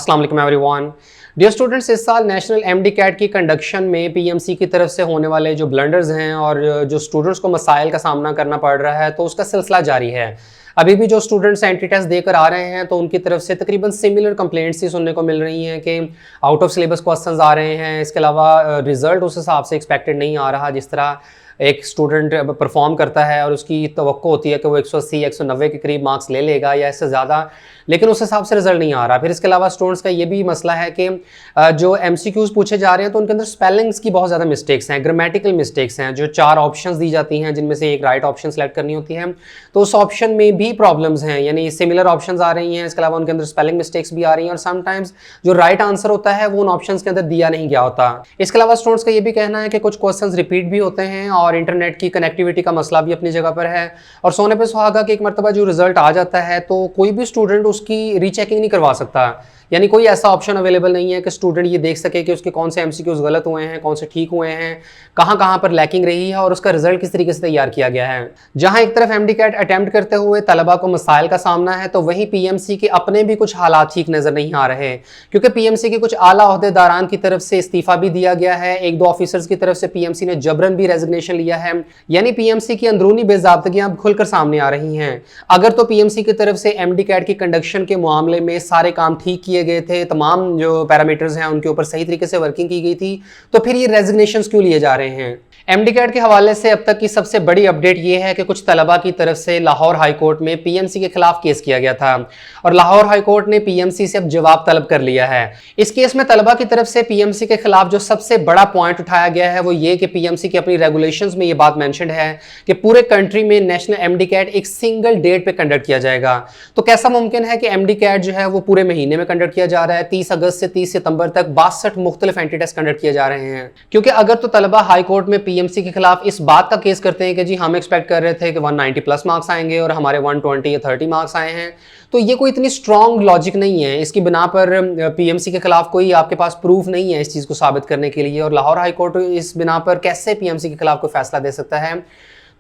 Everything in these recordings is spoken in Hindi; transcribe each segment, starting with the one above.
अस्सलाम वालेकुम एवरीवन। डियर स्टूडेंट्स, इस साल नेशनल एमडी कैट की कंडक्शन में पीएमसी की तरफ से होने वाले जो ब्लंडर्स हैं और जो स्टूडेंट्स को मसाइल का सामना करना पड़ रहा है तो उसका सिलसिला जारी है। अभी भी जो स्टूडेंट्स एंट्री टेस्ट देकर आ रहे हैं तो उनकी तरफ से तकरीबन सिमिलर कंप्लेंट्स ही सुनने को मिल रही हैं कि आउट ऑफ सिलेबस क्वेश्चंस आ रहे हैं। इसके अलावा रिजल्ट उस हिसाब से एक्सपेक्टेड नहीं आ रहा जिस तरह एक स्टूडेंट परफॉर्म करता है और उसकी तवक्को होती है कि वो 180 190 के करीब मार्क्स ले लेगा या इससे ज़्यादा, लेकिन उस हिसाब से रिजल्ट नहीं आ रहा। फिर इसके अलावा स्टूडेंट्स का ये भी मसला है कि जो एमसीक्यूज़ पूछे जा रहे हैं तो उनके अंदर स्पेलिंग्स की बहुत ज़्यादा मिस्टेक्स हैं, ग्रामेटिकल मिस्टेक्स हैं। जो 4 ऑप्शंस दी जाती हैं जिनमें से एक राइट ऑप्शन सेलेक्ट करनी होती है तो उस ऑप्शन में भी प्रॉब्लम्स हैं, यानी सिमिलर ऑप्शंस आ रही हैं। इसके अलावा उनके अंदर स्पेलिंग मिस्टेक्स भी आ रही हैं और समटाइम्स जो राइट आंसर होता है वो उन ऑप्शंस के अंदर दिया नहीं गया होता। इसके अलावा स्टूडेंट्स का ये भी कहना है कि कुछ क्वेश्चंस रिपीट भी होते हैं और इंटरनेट की कनेक्टिविटी का मसला भी अपनी जगह पर है। और सोने पे सुहागा कि एक मरतबा जो रिजल्ट आ जाता है तो कोई भी स्टूडेंट उसकी रीचेकिंग नहीं करवा सकता, यानी कोई ऐसा ऑप्शन अवेलेबल नहीं है कि स्टूडेंट ये देख सके कि उसके कौन से एमसीक्यूज गलत हुए हैं, कौन से ठीक हुए हैं, कहाँ पर लैकिंग रही है और उसका रिजल्ट किस तरीके से तैयार किया गया है। जहां एक तरफ एमडी कैट अटेम्प्ट करते हुए तलबा को मसाइल का सामना है तो वहीं पीएमसी के अपने भी कुछ हालात ठीक नजर नहीं आ रहे, क्योंकि पीएमसी के कुछ आला ओहदेदारान की तरफ से इस्तीफा भी दिया गया है। 1-2 ऑफिसर्स की तरफ से पीएमसी ने जबरन भी रेजिग्नेशन लिया है, यानी पीएमसी की अंदरूनी बेजाब्तगियां अब खुलकर सामने आ रही हैं। अगर तो पीएमसी की तरफ से एमडी कैट की कंडक्शन के मामले में सारे काम ठीक किए गए थे, तमाम जो पैरामीटर्स हैं उनके ऊपर सही तरीके से वर्किंग की गई थी, तो फिर ये रेजिग्नेशंस क्यों लिए जा रहे हैं। एमडी कैट के हवाले से अब तक की सबसे बड़ी अपडेट ये है कि कुछ तलबा की तरफ से लाहौर हाई कोर्ट में पीएमसी के खिलाफ केस किया गया था और लाहौर हाई कोर्ट ने पीएमसी से अब जवाब तलब कर लिया है। इस केस में तलबा की तरफ से पीएमसी के खिलाफ जो सबसे बड़ा पॉइंट उठाया गया है वो ये कि पीएमसी की अपनी रेगुलेशंस में ये बात मेंशन्ड है कि पूरे कंट्री में नेशनल एमडी कैट एक सिंगल डेट पे कंडक्ट किया जाएगा। तो कैसा मुमकिन है कि एमडी कैट जो है वो पूरे महीने में कंडक्ट किया जा रहा है? 30 अगस्त से 30 सितंबर तक 62 मुख्तलिफ एंटी टेस्ट कंडक्ट किए जा रहे हैं। क्योंकि अगर तो तलबा हाई कोर्ट में पीएमसी के खिलाफ इस बात का केस करते हैं कि जी हम एक्सपेक्ट कर रहे थे कि 190 प्लस मार्क्स आएंगे और हमारे 120 या 30 मार्क्स आए हैं, तो ये कोई इतनी स्ट्रॉन्ग लॉजिक नहीं है। इसकी बिना पर पीएमसी के खिलाफ कोई आपके पास प्रूफ नहीं है इस चीज़ को साबित करने के लिए, और लाहौर हाई कोर्ट इस बिना पर कैसे पीएमसी के खिलाफ कोई फैसला दे सकता है।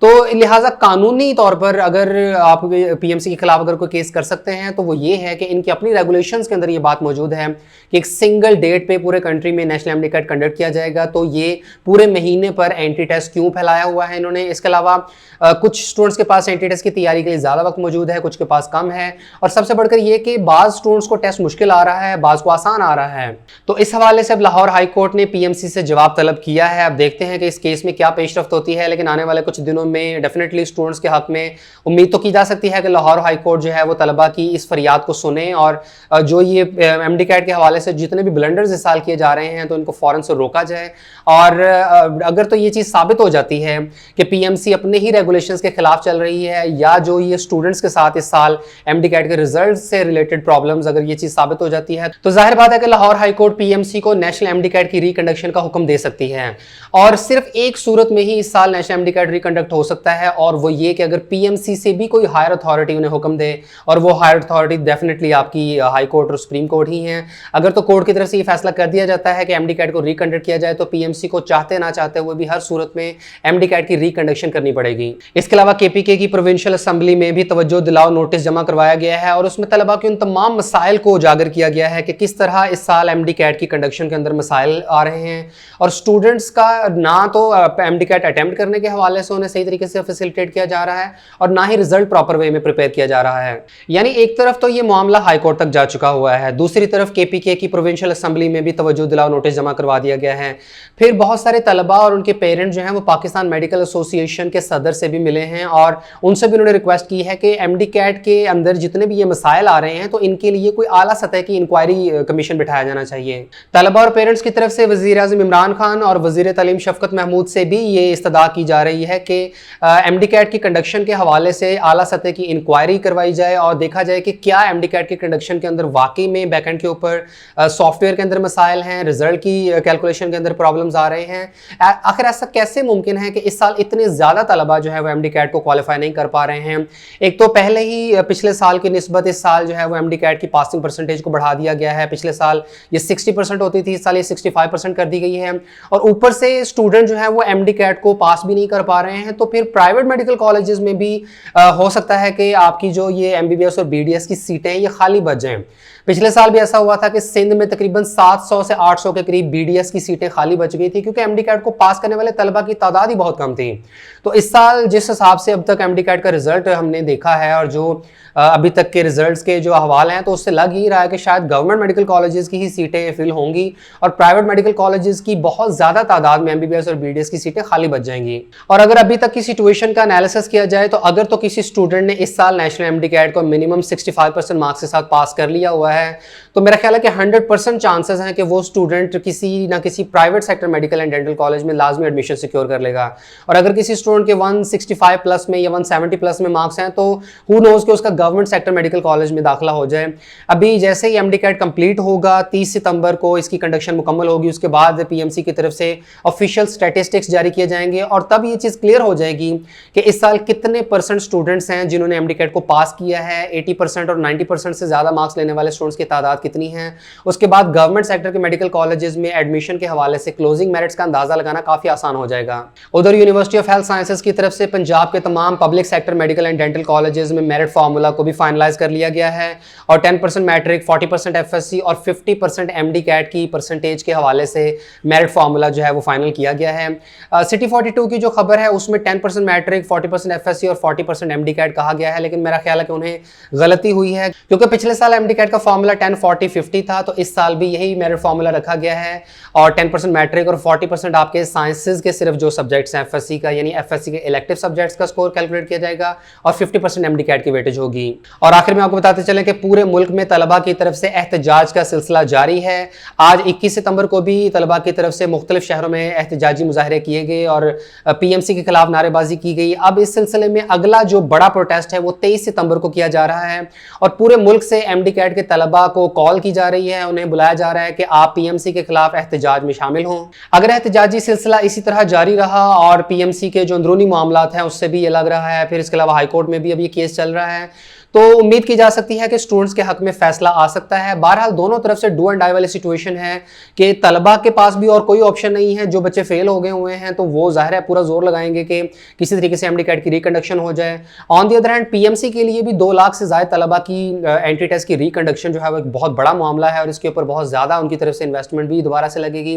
तो लिहाजा कानूनी तौर पर अगर आप पीएमसी के खिलाफ अगर कोई केस कर सकते हैं तो वो ये है कि इनकी अपनी रेगुलेशंस के अंदर ये बात मौजूद है कि एक सिंगल डेट पे पूरे कंट्री में नेशनल एमडी कैट कंडक्ट किया जाएगा। तो ये पूरे महीने पर एंटी टेस्ट क्यों फैलाया हुआ है इन्होंने। इसके अलावा कुछ स्टूडेंट्स के पास एंटी टेस्ट की तैयारी के लिए ज़्यादा वक्त मौजूद है, कुछ के पास कम है, और सबसे बढ़कर ये कि बाज़ स्टूडेंट्स को टेस्ट मुश्किल आ रहा है, बाज़ को आसान आ रहा है। तो इस हवाले से अब लाहौर हाई कोर्ट ने पीएमसी से जवाब तलब किया है। अब देखते हैं कि इस केस में क्या पेशरफ्त होती है, लेकिन आने वाले कुछ दिनों में डेफिनेटली स्टूडेंट्स के हक में उम्मीद तो की जा सकती है कि लाहौर हाई कोर्ट जो है वो तलबा की इस फरियाद को सुने और जो ये एमडी कैट के हवाले से जितने भी ब्लंडर्स इस साल किए जा रहे हैं तो इनको फौरन से रोका जाए। और अगर तो ये चीज़ साबित हो जाती है कि पीएमसी अपने ही रेगुलेशंस के खिलाफ चल रही है या जो ये स्टूडेंट्स के साथ इस साल एमडी कैट के रिजल्ट से रिलेटेड प्रॉब्लम्स, अगर ये चीज़ साबित हो जाती है तो जाहिर बात है कि लाहौर हाई कोर्ट पीएमसी को नेशनल एमडी कैट की रिकंडक्शन का हुक्म दे सकती है। और सिर्फ एक सूरत में ही इस साल नेशनल एमडी कैट रिकंडक्ट हो सकता है, और वो ये कि अगर पीएमसी से भी कोई हायर अथॉरिटी उन्हें हुक्म दे, और वो हायर अथॉरिटी डेफिनेटली आपकी हाई कोर्ट और सुप्रीम कोर्ट ही है। अगर तो कोर्ट की तरफ से ये फैसला कर दिया जाता है कि एमडी कैट को रिकंडक्ट किया जाए तो पीएमसी को चाहते ना चाहते हुए भी हर सूरत में एमडी कैट की रिकंडक्शन करनी पड़ेगी। इसके अलावा केपीके की प्रोविंशियल असेंबली में भी तवज्जो दिलाओ नोटिस जमा करवाया गया है और उसमें तलबा के उन तमाम मसाइल को उजागर किया गया है कि किस तरह इस साल एमडी कैट की कंडक्शन के अंदर मसाइल आ रहे हैं और स्टूडेंट्स का ना तो एमडी कैट अटेम्प्ट करने के हवाले से उन्हें सही तरीके से फैसिलिटेट किया जा रहा है और ना ही रिजल्ट प्रॉपर वे में प्रिपेयर किया जा रहा है। यानी एक तरफ तो ये मामला हाई कोर्ट तक जा चुका हुआ है, दूसरी तरफ केपीके की प्रोविंशियल असेंबली में भी तवज्जो दिलाओ नोटिस जमा करवा दिया गया है। फिर बहुत सारे तलबा और उनके पेरेंट्स जो हैं वो पाकिस्तान मेडिकल एसोसिएशन के सदर से भी मिले हैं और उनसे भी उन्होंने रिक्वेस्ट की है कि एमडी कैट के अंदर जितने भी ये मसाइल आ रहे हैं तो इनके लिए कोई आला सतह की इंक्वायरी कमीशन बिठाया जाना चाहिए। तलबा और पेरेंट्स की तरफ से वज़ीर आज़म इमरान खान और वज़ीर तालीम शफ़क़त महमूद से भी ये इस्तदा की जा रही है कि एमडी कैट की कंडक्शन के हवाले से आला सतह की इंक्वायरी करवाई जाए और देखा जाए कि क्या एमडी कैट की कंडक्शन के अंदर वाकई में बैकएंड के ऊपर सॉफ्टवेयर के अंदर मसाइल हैं, रिजल्ट की कैलकुलेशन के अंदर प्रॉब्लम्स आ रहे हैं। आखिर ऐसा कैसे मुमकिन है कि इस साल इतने ज़्यादा तलबा जो है वो एमडी कैट को क्वालिफाई नहीं कर पा रहे हैं। एक तो पहले ही पिछले साल की निस्बत इस साल जो है वो एमडी कैट की पासिंग परसेंटेज को बढ़ा दिया गया है। पिछले साल ये 60% होती थी, इस साल ये 65% कर दी गई है और ऊपर से स्टूडेंट जो है वो एमडी कैट को पास भी नहीं कर पा रहे हैं। तो फिर प्राइवेट मेडिकल कॉलेजेस में भी हो सकता है कि आपकी जो ये एमबीबीएस और बीडीएस की सीटें ये खाली बच जाएं। पिछले साल भी ऐसा हुआ था कि सिंध में तकरीबन 700 से 800 के करीब बीडीएस की सीटें खाली बच गई थी, क्योंकि एमडी कैट को पास करने वाले तलबा की तादाद ही बहुत कम थी। तो इस साल जिस हिसाब से अब तक एमडी कैट का रिजल्ट हमने देखा है और जो अभी तक के रिजल्ट्स के जो अहवाल हैं, तो उससे लग ही रहा है कि शायद गवर्नमेंट मेडिकल कॉलेजेस की ही सीटें फिल होंगी और प्राइवेट मेडिकल कॉलेजेस की बहुत ज्यादा तादाद में एमबीबीएस और बीडीएस की सीटें खाली बच जाएंगी। और अगर अभी तक की सिचुएशन का एनालिसिस किया जाए तो अगर तो किसी स्टूडेंट ने इस साल नेशनल एमडी कैट को मिनिमम 65% मार्क्स के साथ पास कर लिया हुआ है, तो मेरा ख्याल है कि 100% चांसेस हैं कि वो स्टूडेंट किसी ना किसी private sector medical and dental college में लाजमी एडमिशन सिक्योर कर लेगा। और अगर किसी स्टूडेंट के 165 प्लस में या 170 प्लस में मार्क्स हैं, तो हु नोज कि उसका गवर्नमेंट सेक्टर मेडिकल कॉलेज में दाखिला हो जाए। अभी जैसे ही एमडी कैट कंप्लीट होगा, 30 सितंबर को इसकी कंडक्शन मुकम्मल होगी, उसके बाद पीएमसी की तरफ से ऑफिशियल स्टैटिस्टिक्स जारी किए जाएंगे और तब ये चीज़ क्लियर हो जाएगी कि इस साल कितने परसेंट स्टूडेंट्स हैं जिन्होंने एमडी कैट को पास किया है। 80% और 90% से ज़्यादा मार्क्स लेने वाले स्टूडेंट्स की तादाद कितनी है। उसके बाद गवर्नमेंट सेक्टर के मेडिकल कॉलेजेस में एडमिशन के हवाले से क्लोजिंग मेरिट्स का अंदाजा लगाना काफ़ी आसान हो जाएगा। उधर यूनिवर्सिटी ऑफ हेल्थ साइंसेज की तरफ से पंजाब के तमाम public sector medical and dental colleges में मेरिट फार्मूला को भी फाइनलाइज कर लिया गया है और 10% मैट्रिक, 40% एफएससी और 50% एमडी कैट की परसेंटेज के हवाले से मेरिट फार्मूला जो है वो फाइनल किया गया है। सिटी 42 की जो खबर है उसमें 10% मैट्रिक, 40% एफएससी और 40% एमडी कैट कहा गया है, लेकिन मेरा ख्याल है कि उन्हें गलती हुई है, क्योंकि पिछले साल एमडी कैट का फार्मूला 10, 40, 50 था, तो इस साल भी यही मेरिट फार्मूला रखा गया है और 10% मैट्रिक और 40% आपके साइंसेज के सिर्फ जो सब्जेक्ट्स हैं एफएससी का, यानी एफएससी के इलेक्टिव सब्जेक्ट्स का स्कोर कैलकुलेट किया जाएगा और 50% एमडी कैट की वेटेज होगी। और आखिर में आपको बताते चलें कि पूरे मुल्क में तलबा की तरफ से एहतजाज का सिलसिला जारी है। आज 21 सितंबर को भी तलबा की तरफ से मुख्तलिफ शहरों में एहतजाजी मुजाहरे किए गए और पीएमसी के खिलाफ नारेबाजी की गई। अब इस सिलसिले में अगला जो बड़ा प्रोटेस्ट है वो 23 सितंबर को किया जा रहा है और पूरे मुल्क से एमडी कैट के तलबा को कॉल की जा रही है, उन्हें बुलाया जा रहा है कि आप पीएमसी के खिलाफ एहतजाज में शामिल हों। अगर एहतजाजी सिलसिला इसी तरह जारी रहा और पीएमसी के जो अंदरूनी मामलात हैं उससे भी ये लग रहा है, फिर इसके अलावा हाईकोर्ट में भी अब ये केस चल रहा है, तो उम्मीद की जा सकती है कि स्टूडेंट्स के हक में फैसला आ सकता है। बहरहाल दोनों तरफ से डू एंड डाई वाली सिचुएशन है कि तलबा के पास भी और कोई ऑप्शन नहीं है। जो बच्चे फेल हो गए हुए हैं तो वो जाहिर है पूरा जोर लगाएंगे कि किसी तरीके से एमडी कैट की रिकंडक्शन हो जाए। On the other hand PMC के लिए भी 2 लाख से ज्यादा तलबा की एंट्री टेस्ट की रिकंडक्शन जो है वो एक बहुत बड़ा मामला है और इसके ऊपर बहुत ज्यादा उनकी तरफ से इन्वेस्टमेंट भी दोबारा से लगेगी।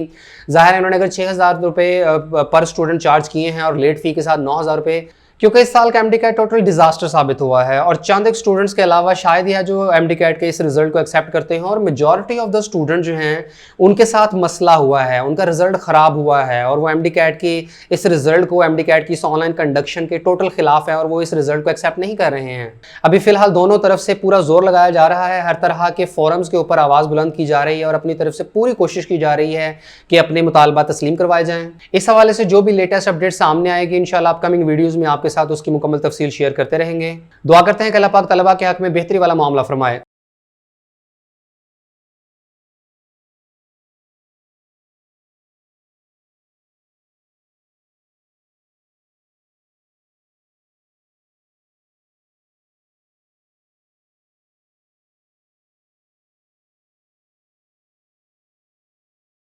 जाहिर है उन्होंने अगर 6000 रुपये पर स्टूडेंट चार्ज किए हैं और लेट फी के साथ 9000 रुपये, क्योंकि इस साल का एमडी कैट टोटल डिजास्टर साबित हुआ है और चंद एक स्टूडेंट्स के अलावा शायद यह जो एमडी कैट के इस रिजल्ट को एक्सेप्ट करते हैं और मेजॉरिटी ऑफ द स्टूडेंट जो हैं उनके साथ मसला हुआ है, उनका रिजल्ट खराब हुआ है और वो एमडी कैट की इस रिजल्ट को, एमडी कैट की इस ऑनलाइन कंडक्शन के टोटल खिलाफ है और वो इस रिजल्ट को एक्सेप्ट नहीं कर रहे हैं। अभी फिलहाल दोनों तरफ से पूरा जोर लगाया जा रहा है, हर तरह के फोरम्स के ऊपर आवाज़ बुलंद की जा रही है और अपनी तरफ से पूरी कोशिश की जा रही है कि अपने मुतालबा तस्लीम करवाए जाएँ। इस हवाले से जो भी लेटेस्ट अपडेट सामने आएगी इंशाल्लाह अपकमिंग वीडियोज़ में आपके साथ उसकी मुकम्मल तफसील शेयर करते रहेंगे। दुआ करते हैं कि अल्लाह पाक तलबा के हक में बेहतरी वाला मामला फरमाए।